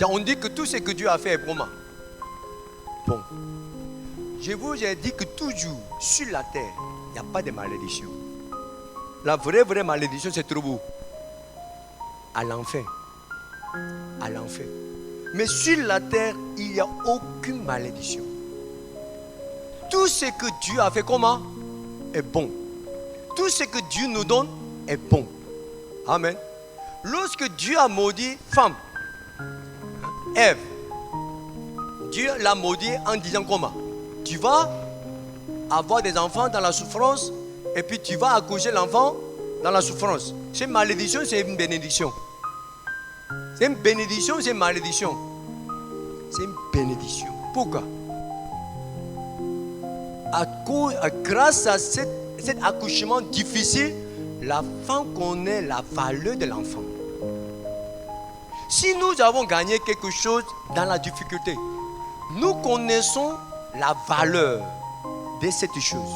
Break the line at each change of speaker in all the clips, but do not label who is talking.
On dit que tout ce que Dieu a fait est bon. Bon. Je vous ai dit que toujours sur la terre, il n'y a pas de malédiction. La vraie malédiction, c'est trop beau. À l'enfer. À l'enfer. Mais sur la terre, il n'y a aucune malédiction. Tout ce que Dieu a fait comment est bon. Tout ce que Dieu nous donne est bon. Amen. Lorsque Dieu a maudit femme, Ève, Dieu l'a maudit en disant comment? Tu vas avoir des enfants dans la souffrance et puis tu vas accoucher l'enfant dans la souffrance. C'est une malédiction, c'est une bénédiction. C'est une bénédiction, c'est une malédiction. C'est une bénédiction. Pourquoi? Grâce à cet accouchement difficile, la femme connaît la valeur de l'enfant. Si nous avons gagné quelque chose dans la difficulté, nous connaissons la valeur de cette chose.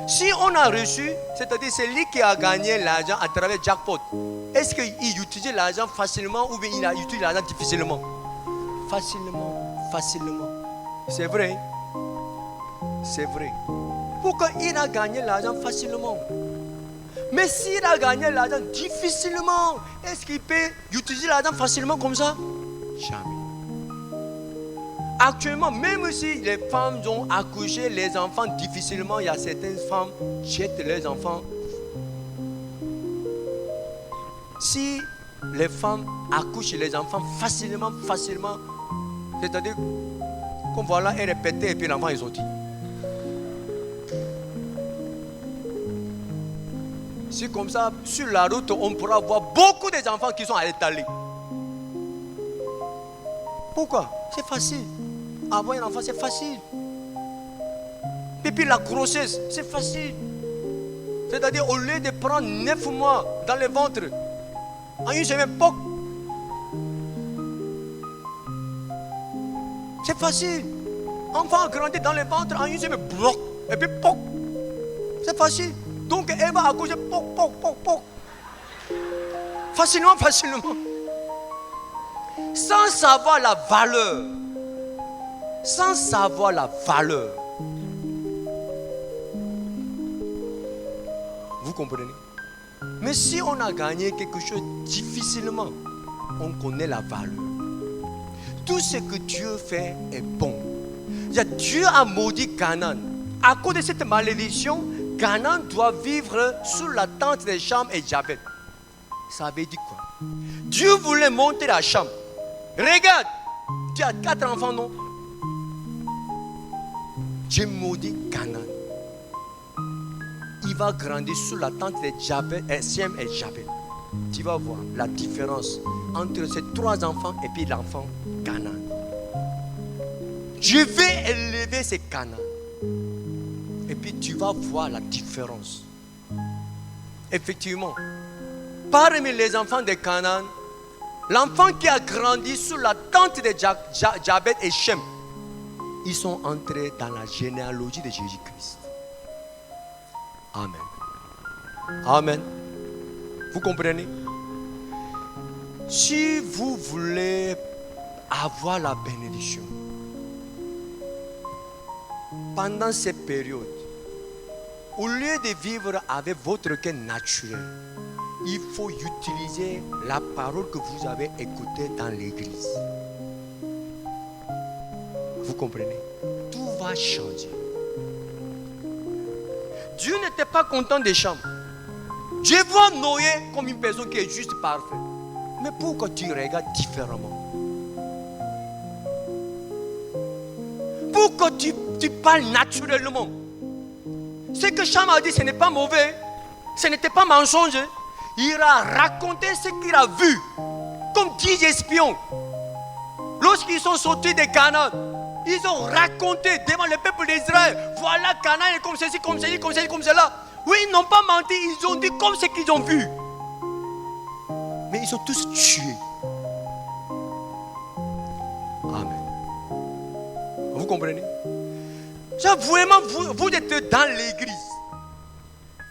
Si on a reçu, c'est-à-dire c'est lui qui a gagné l'argent à travers jackpot, est-ce qu'il utilise l'argent facilement ou bien il utilise l'argent difficilement? Facilement. C'est vrai. C'est vrai. Pourquoi il a gagné l'argent facilement? Mais s'il a gagné l'argent difficilement, est-ce qu'il peut utiliser l'argent facilement comme ça? Jamais. Actuellement, même si les femmes ont accouché les enfants difficilement, il y a certaines femmes qui jettent les enfants. Si les femmes accouchent les enfants facilement, c'est-à-dire comme voilà, elle est pétée et puis l'enfant est sorti. Si comme ça, sur la route, on pourra voir beaucoup d'enfants qui sont à l'étalé. Pourquoi? C'est facile. Avoir un enfant, c'est facile. Et puis la grossesse, c'est facile. C'est-à-dire, au lieu de prendre 9 mois dans le ventre, en une semaine, poc. C'est facile. Enfant grandit dans le ventre, en une semaine, bloc. Et puis, poc. C'est facile. Donc, elle va accoucher, poc. Facilement. Sans savoir la valeur. Vous comprenez? Mais si on a gagné quelque chose difficilement, on connaît la valeur. Tout ce que Dieu fait est bon. Dieu a maudit Canaan. À cause de cette malédiction, Canaan doit vivre sous la tente de Cham et Japheth. Ça veut dire quoi? Dieu voulait monter à Cham. Regarde, tu as 4 enfants, non? Dieu maudit Canaan. Il va grandir sous la tente de Cham et Japheth. Tu vas voir la différence entre ces 3 enfants et puis l'enfant Canaan. Je vais élever ces Canaan. Et puis tu vas voir la différence. Effectivement, parmi les enfants de Canaan, l'enfant qui a grandi sous la tente de Japheth et Shem, ils sont entrés dans la généalogie de Jésus-Christ. Amen. Vous comprenez? Si vous voulez avoir la bénédiction, pendant cette période, au lieu de vivre avec votre cœur naturel, il faut utiliser la parole que vous avez écoutée dans l'église. Vous comprenez? Tout va changer. Dieu n'était pas content des chambres. Dieu voit Noé comme une personne qui est juste parfaite. Mais pourquoi tu regardes différemment? Pourquoi tu parles naturellement? Ce que Cham a dit, ce n'est pas mauvais. Ce n'était pas mensonge. Il a raconté ce qu'il a vu. Comme 10 espions. Lorsqu'ils sont sortis de Canaan, ils ont raconté devant le peuple d'Israël. Voilà, Canaan est comme ceci, comme cela. Oui, ils n'ont pas menti. Ils ont dit comme ce qu'ils ont vu. Mais ils sont tous tués. Amen. Vous comprenez? Vraiment, vous êtes dans l'église.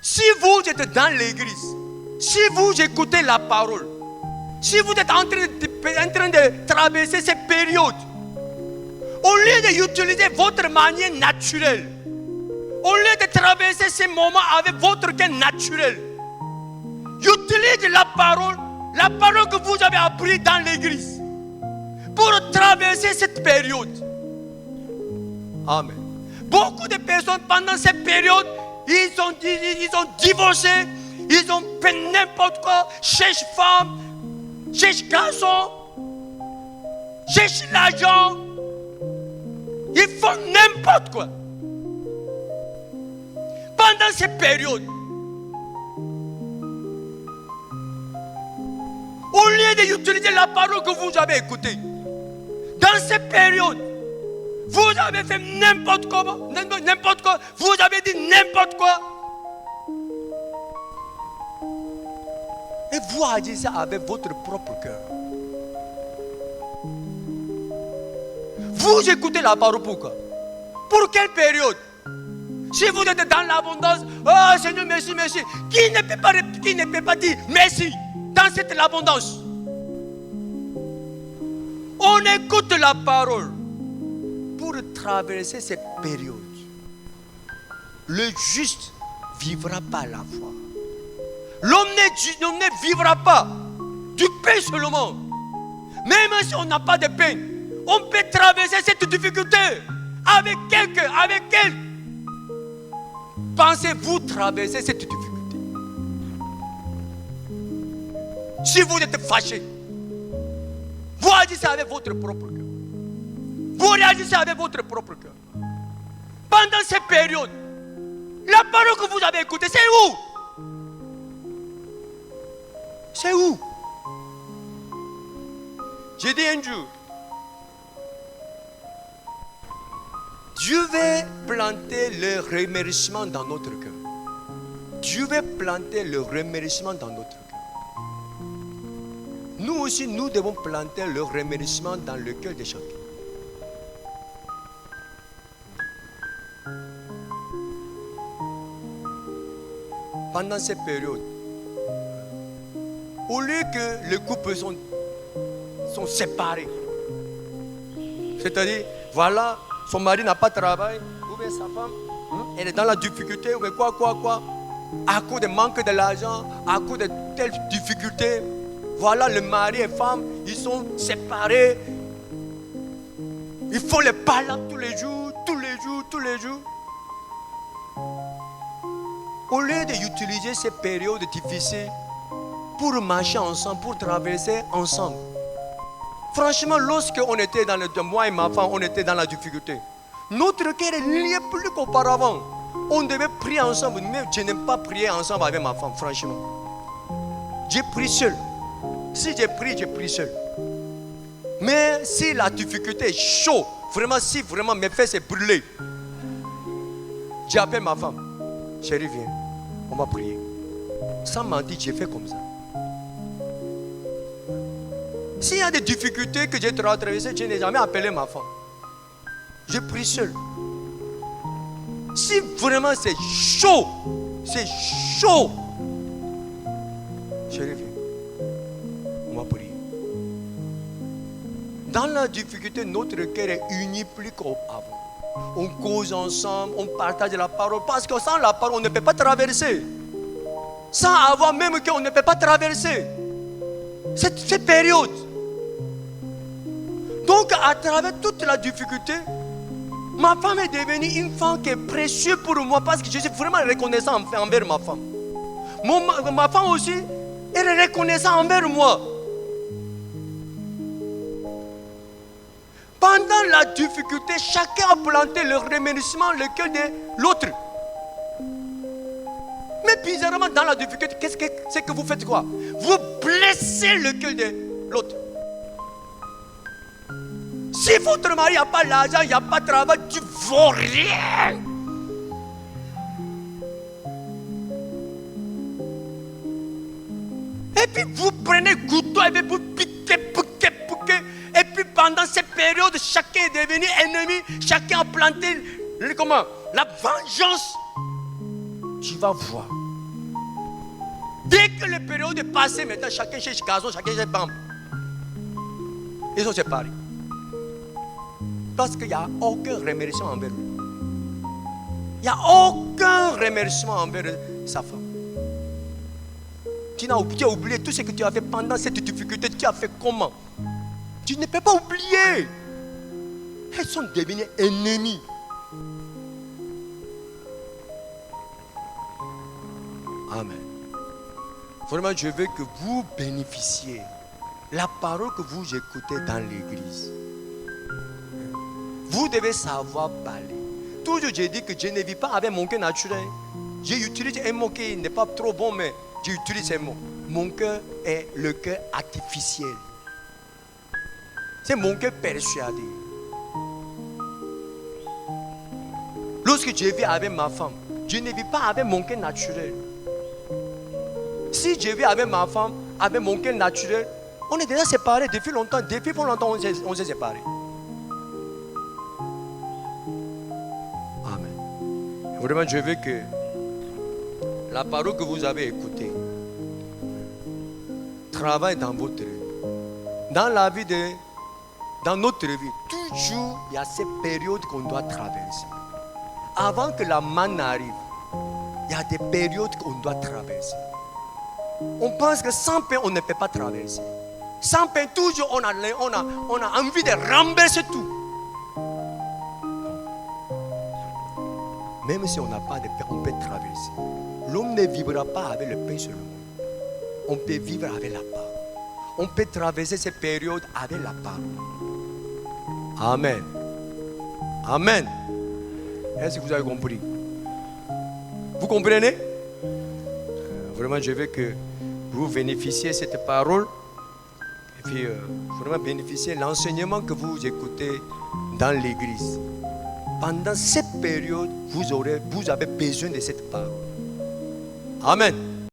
Si vous êtes dans l'église, si vous écoutez la parole, si vous êtes en train de en train de traverser cette période, au lieu d'utiliser votre manière naturelle, au lieu de traverser ces moments avec votre cœur naturel, utilisez la parole que vous avez appris dans l'église, pour traverser cette période. Amen. Beaucoup de personnes pendant cette période, ils ont divorcé, ils ont fait n'importe quoi, cherchent femme, cherchent garçon, cherchent l'argent, ils font n'importe quoi. Pendant cette période, au lieu d'utiliser la parole que vous avez écoutée, dans cette période, vous avez fait n'importe quoi, vous avez dit n'importe quoi. Et vous agissez avec votre propre cœur. Vous écoutez la parole pourquoi? Pour quelle période? Si vous êtes dans l'abondance, oh Seigneur, merci, merci. Qui ne peut pas dire merci dans cette abondance? On écoute la parole pour traverser cette période. Le juste vivra par la foi. L'homme ne vivra pas du pain seulement. Même si on n'a pas de pain, on peut traverser cette difficulté avec quelqu'un, avec quel pensez-vous traverser cette difficulté? Si vous êtes fâché, vous agissez avec votre propre cœur. Vous réagissez avec votre propre cœur. Pendant cette période, la parole que vous avez écoutée, c'est où? C'est où? J'ai dit un jour, Dieu veut planter le remerciement dans notre cœur. Dieu veut planter le remerciement dans notre cœur. Nous aussi, nous devons planter le remerciement dans le cœur de chacun. Pendant cette période, au lieu que les couples sont séparés, c'est-à-dire, voilà, son mari n'a pas de travail, ou bien sa femme, elle est dans la difficulté, ou bien quoi, à cause du manque de l'argent, à cause de telles difficultés, voilà, le mari et la femme, ils sont séparés. Il faut les parler tous les jours. Au lieu d'utiliser ces périodes difficiles pour marcher ensemble, pour traverser ensemble. Franchement, lorsqu'on était moi et ma femme, on était dans la difficulté. Notre cœur est lié plus qu'auparavant. On devait prier ensemble, mais je n'aime pas prier ensemble avec ma femme, franchement. J'ai prié seul. Si j'ai prié seul. Mais si la difficulté est chaude, si vraiment mes fesses sont brûlées, j'appelle ma femme. Chérie, viens, on va prier. Sans mentir, j'ai fait comme ça. S'il y a des difficultés que j'ai traversées, je n'ai jamais appelé ma femme. Je prie seul. Si vraiment c'est chaud, chérie, viens, on va prier. Dans la difficulté, notre cœur est uni plus qu'avant. On cause ensemble, on partage la parole, parce que sans la parole, on ne peut pas traverser. Sans avoir même qu'on ne peut pas traverser cette période. Donc, à travers toute la difficulté, ma femme est devenue une femme qui est précieuse pour moi parce que je suis vraiment reconnaissant envers ma femme. Ma femme aussi, elle est reconnaissante envers moi. Pendant la difficulté, chacun a planté le remerciement, le cœur de l'autre. Mais bizarrement, dans la difficulté, c'est que vous faites quoi? Vous blessez le cœur de l'autre. Si votre mari n'a pas l'argent, il n'y a pas de travail, tu ne vaux rien. Et puis vous prenez couteau et puis vous piquez. Et puis pendant cette période, chacun est devenu ennemi. Chacun a planté la vengeance. Tu vas voir. Dès que la période est passée, maintenant chacun cherche gazon, chacun cherche bambou. Ils sont séparés. Parce qu'il n'y a aucun remerciement envers eux. Il n'y a aucun remerciement envers sa femme. Tu as oublié tout ce que tu as fait pendant cette difficulté. Tu as fait comment? Tu ne peux pas oublier. Elles sont devenues ennemies. Amen. Vraiment, je veux que vous bénéficiez la parole que vous écoutez dans l'église. Vous devez savoir parler. Toujours, j'ai dit que je ne vis pas avec mon cœur naturel. J'ai utilisé un mot qui n'est pas trop bon, mais j'utilise un mot. Mon cœur est le cœur artificiel. C'est mon cœur persuadé. Lorsque je vis avec ma femme, je ne vis pas avec mon cœur naturel. Si je vis avec ma femme, avec mon cœur naturel, on est déjà séparés depuis longtemps. Depuis longtemps, on s'est séparés. Amen. Vraiment, je veux que la parole que vous avez écoutée travaille dans votre vie. Dans la vie dans notre vie, toujours il y a ces périodes qu'on doit traverser. Avant que la manne arrive, il y a des périodes qu'on doit traverser. On pense que sans pain, on ne peut pas traverser. Sans pain, toujours on a envie de renverser tout. Même si on n'a pas de pain, on peut traverser. L'homme ne vivra pas avec le pain seulement. On peut vivre avec la parole. On peut traverser ces périodes avec la parole. Amen. Amen. Est-ce que vous avez compris? Vous comprenez? Vraiment, je veux que vous bénéficiez de cette parole. Et puis, vraiment bénéficier de l'enseignement que vous écoutez dans l'église. Pendant cette période, vous avez besoin de cette parole. Amen.